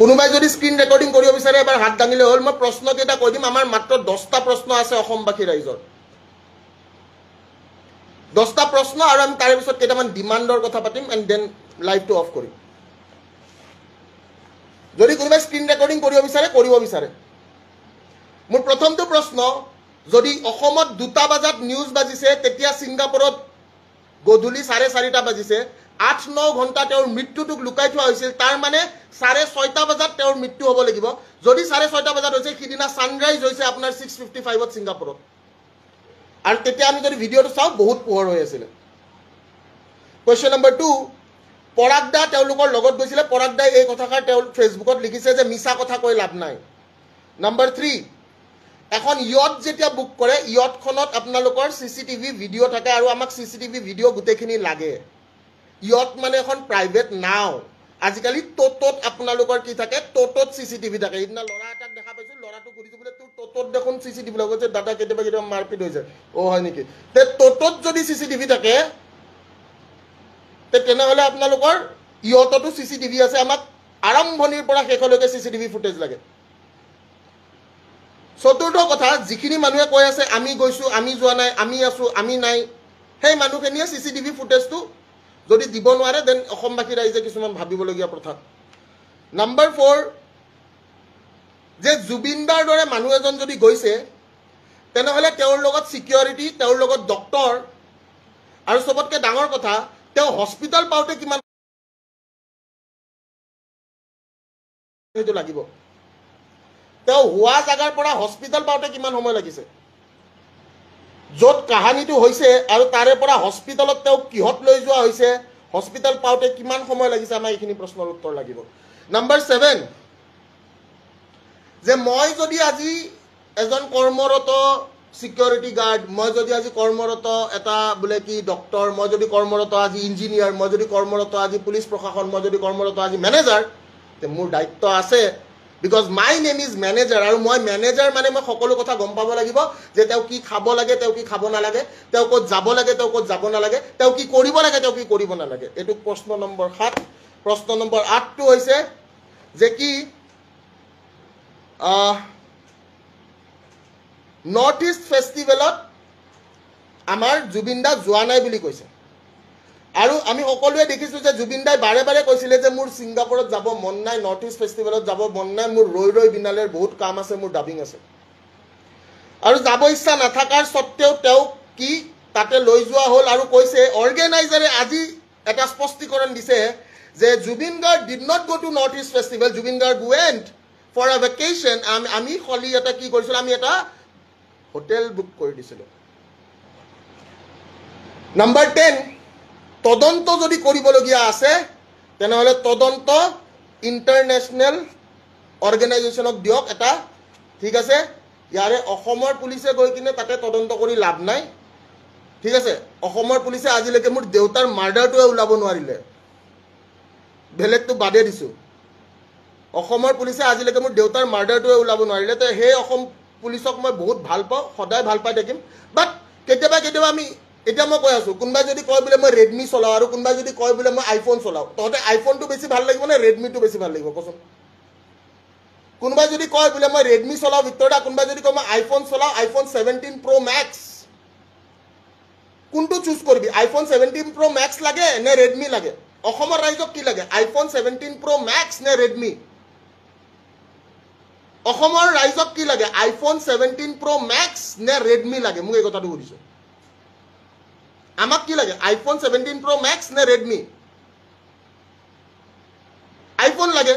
কোনোবাই যদি screen recording কৰিব বিচাৰে এবাৰ হাত দাঙিলে হ'ল মই প্ৰশ্ন কেইটা কৈ দিম আমাৰ মাত্ৰ 10টা প্ৰশ্ন আছে অসমবাসী ৰাইজৰ 10টা প্ৰশ্ন আৰু আমি তাৰে পিছত কেইটামান ডিমাণ্ডৰ কথা পাতিম এণ্ড দেন লাইভটো অফ কৰিম যদি কোনোবাই স্ক্ৰীন ৰেকৰ্ডিং কৰিব বিচাৰে মোৰ প্ৰথমটো প্ৰশ্ন যদি অসমত 2টা বজাত নিউজ বাজিছে তেতিয়া ছিংগাপুৰত গধূলি 4:30টা বাজিছে 8-9 ঘণ্টা তেওঁৰ মৃত্যুটোক লুকাই থোৱা হৈছিল তাৰ মানে 6:30টা বজাত তেওঁৰ মৃত্যু হ'ব লাগিব যদি 6:30টা বজাত হৈছে সিদিনা সানৰাইজ হৈছে আপোনাৰ 6:55ত ছিংগাপুৰত আৰু তেতিয়া আমি যদি ভিডিঅ'টো চাওঁ বহুত পোহৰ হৈ আছিল কোৱেশ্চন নম্বৰ 2 পৰাগদা তেওঁলোকৰ লগত গৈছিলে পৰাগদাই এই কথাষাৰ তেওঁ ফেচবুকত লিখিছে যে মিছা কথা কৈ লাভ নাই নম্বৰ 3 এখন ইয়ট যেতিয়া বুক কৰে ইয়টখনত আপোনালোকৰ সিসিটিভি ভিডিঅ' থাকে আৰু আমাক সিসিটিভি ভিডিঅ' গোটেইখিনি লাগে ইয়ট মানে এখন প্ৰাইভেট নাও আজিকালি টোটোত আপোনালোকৰ কি থাকে টোটোত সিসিটিভি থাকে ইদিনা লৰা এটাক দেখা পাইছো লৰাটো ঘুৰিছে বোলে তোৰ টোটোত দেখোন সিসিটিভি লগাইছে দাদা কেতিয়াবা মাৰপিট হৈ যায় ও হয় নেকি তে টোটোত যদি সিসিটিভি থাকে তে তেনেহলে আপোনালোকৰ ইয়টতো সিসিটিভি আছে আমাক আৰম্ভণিৰ পৰা শেষলৈকে সিসিটিভি ফুটেজ লাগে চতুৰ্থ কথা যিখিনি মানুহে কৈ আছে আমি গৈছো আমি যোৱা নাই আমি আছো আমি নাই সেই মানুহখিনিয়ে সিসিটিভি ফুটেজটো যদি দিব নোৱাৰে দেন অসমবাসী ৰাইজে কিছুমান ভাবিবলগীয়া কথা নম্বৰ 4 যে জুবিনদাৰ দৰে মানুহ এজন যদি গৈছে তেনেহলে তেওঁৰ লগত সিকিউৰিটি তেওঁৰ লগত ডক্টৰ আৰু সবতকে ডাঙৰ কথা তেওঁ হস্পিটাল পাওঁতে কিমান সেইটো লাগিব তেওঁ হোৱা জাগাৰ পৰা হস্পিটাল পাওঁতে কিমান সময় লাগিছে য'ত কাহানীটো হৈছে আৰু তাৰে পৰা হস্পিটালত তেওঁ কিহত লৈ যোৱা হৈছে হস্পিটাল পাওঁতে কিমান সময় লাগিছে আমাৰ এইখিনি প্ৰশ্নৰ উত্তৰ লাগিব নম্বৰ 7 যে মই যদি আজি এজন কৰ্মৰত সিকিউৰিটি গাৰ্ড মই যদি আজি কৰ্মৰত এটা বোলে কি ডক্টৰ মই যদি কৰ্মৰত আজি ইঞ্জিনিয়াৰ মই যদি কৰ্মৰত আজি পুলিচ প্ৰশাসন মই যদি কৰ্মৰত আজি মেনেজাৰ তে মোৰ দায়িত্ব আছে because my name is manager আৰু মই মেনেজাৰ মানে মই সকলো কথা গম পাব লাগিব যে তেওঁ কি খাব লাগে তেওঁ কি খাব না লাগে তেওঁ ক'ত যাব লাগে তেওঁ ক'ত যাব না লাগে তেওঁ কি কৰিব লাগে তেওঁ কি কৰিব না লাগে এটো প্ৰশ্ন নম্বৰ 7 প্ৰশ্ন নম্বৰ 8 টো হৈছে যে কি নৰ্থ ইষ্ট ফেষ্টিভেলত আমাৰ জুবিনদা যোৱা নাই বুলি কৈছে আৰু আমি সকলোৱে দেখিছো যে জুবিনদাই বাৰে বাৰে কৈছিলে যে মোৰ ছিংগাপুৰত যাব মন নাই নৰ্থ ইষ্ট ফেষ্টিভেলত যাব মন নাই মোৰ ৰৈ বিনালেৰ বহুত কাম আছে মোৰ ডাবিং আছে আৰু যাব ইচ্ছা নাথাকাৰ সত্ত্বেও তেওঁ কি তাতে লৈ যোৱা হ'ল আৰু কৈছে অৰ্গেনাইজাৰে আজি এটা স্পষ্টীকৰণ দিছে যে Zubeen Garg did not go to north east festival Zubeen Garg went for a vacation আমি খলি এটা কি কৰিছিল আমি এটা হোটেল বুক কৰি দিছিল নম্বৰ 10 তদন্ত যদি কৰিবলগীয়া আছে তেনেহলে তদন্ত ইন্টাৰনেশনাল অৰ্গেনাইজেশনক দিয়ক এটা ঠিক আছে ইয়াৰে অসমৰ পুলিচে গৈ কিনে তাতে তদন্ত কৰি লাভ নাই ঠিক আছে অসমৰ পুলিচে আজিলৈকে মোৰ দেউতাৰ মাৰ্ডাৰটোৱে ওলাব নোৱাৰিলে বেলেগটো বাদে দিছো অসমৰ পুলিচে আজিলৈকে মোৰ দেউতাৰ মাৰ্ডাৰটোৱে ওলাব নোৱাৰিলে তে হে অসম পুলিচক মই বহুত ভাল পাওঁ সদায় ভাল পাই থাকিম বাট কেতিয়াবা আমি এটা মই কৈ আছো কোনবা যদি কয় বলে মই ৰেডমি চলাও আৰু কোনবা যদি কয় বলে মই আইফোন চলাও তহতে আইফোনটো বেছি ভাল লাগিব না ৰেডমিটো বেছি ভাল লাগিব কচোন কোনবা যদি কয় বলে মই ৰেডমি চলাও ভিতৰটা কোনবা যদি কয় মই আইফোন চলাও আইফোন 17 Pro Max কোনটো চুজ কৰিবি আইফোন 17 Pro Max লাগে নে ৰেডমি লাগে অসমৰ ৰাইজক কি লাগে আইফোন 17 Pro Max নে ৰেডমি অসমৰ ৰাইজক কি লাগে আইফোন 17 Pro Max নে ৰেডমি লাগে মোক এই কথাটো সুধিছো আমাক কি লাগে আইফোন 17 Pro Max নে ৰেডমি আইফোন লাগে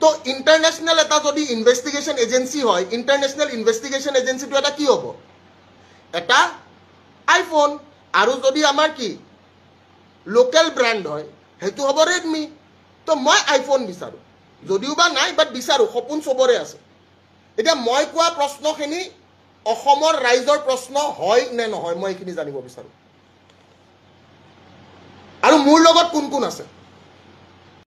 তো ইন্টাৰনেশনাল এটা যদি ইনভেষ্টিগেশন এজেন্সি হয় ইন্টাৰনেশনাল ইনভেষ্টিগেশন এজেন্সিটো এটা কি হ'ব এটা আইফোন আৰু যদি আমাৰ কি লোকেল ব্ৰ্যান্ড হয় হেতু হ'ব ৰেডমি তো মই আইফোন বিচাৰো যদিও বা নাই বাট বিচাৰো সপোন সবৰে আছে এটা মই কোৱা প্ৰশ্নখিনি অসমৰ ৰাইজৰ প্ৰশ্ন হয় নে নহয় মই এইখিনি জানিব বিচাৰো আৰু মোৰ লগত কোন কোন আছে